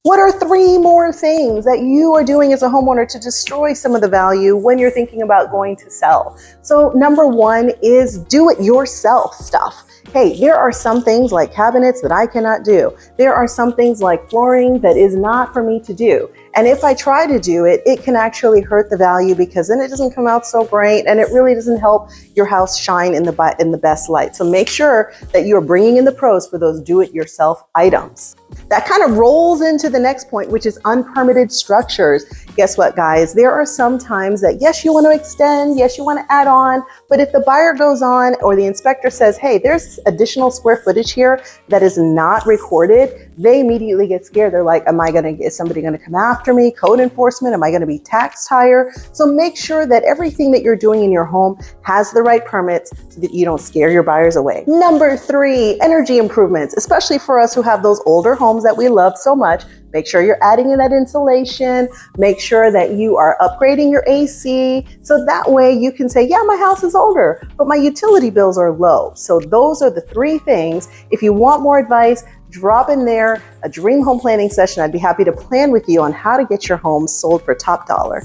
What are 3 more things that you are doing as a homeowner to destroy some of the value when you're thinking about going to sell? So number 1 is do-it-yourself stuff. Hey, there are some things like cabinets that I cannot do. There are some things like flooring that is not for me to do. And if I try to do it, it can actually hurt the value because then it doesn't come out so great and it really doesn't help your house shine in the best light. So make sure that you're bringing in the pros for those do-it-yourself items. That kind of rolls into the next point, which is unpermitted structures. Guess what, guys? There are some times that, yes, you want to extend, yes, you want to add on, but if the buyer goes on or the inspector says, hey, there's additional square footage here that is not recorded, they immediately get scared. They're like, is somebody going to come after me? Code enforcement? Am I going to be taxed higher? So make sure that everything that you're doing in your home has the right permits so that you don't scare your buyers away. Number 3, energy improvements, especially for us who have those older homes that we love so much. Make sure you're adding in that insulation. Make sure that you are upgrading your AC. So that way you can say, yeah, my house is older, but my utility bills are low. So those are the 3 things. If you want more advice, drop in there a dream home planning session. I'd be happy to plan with you on how to get your home sold for top dollar.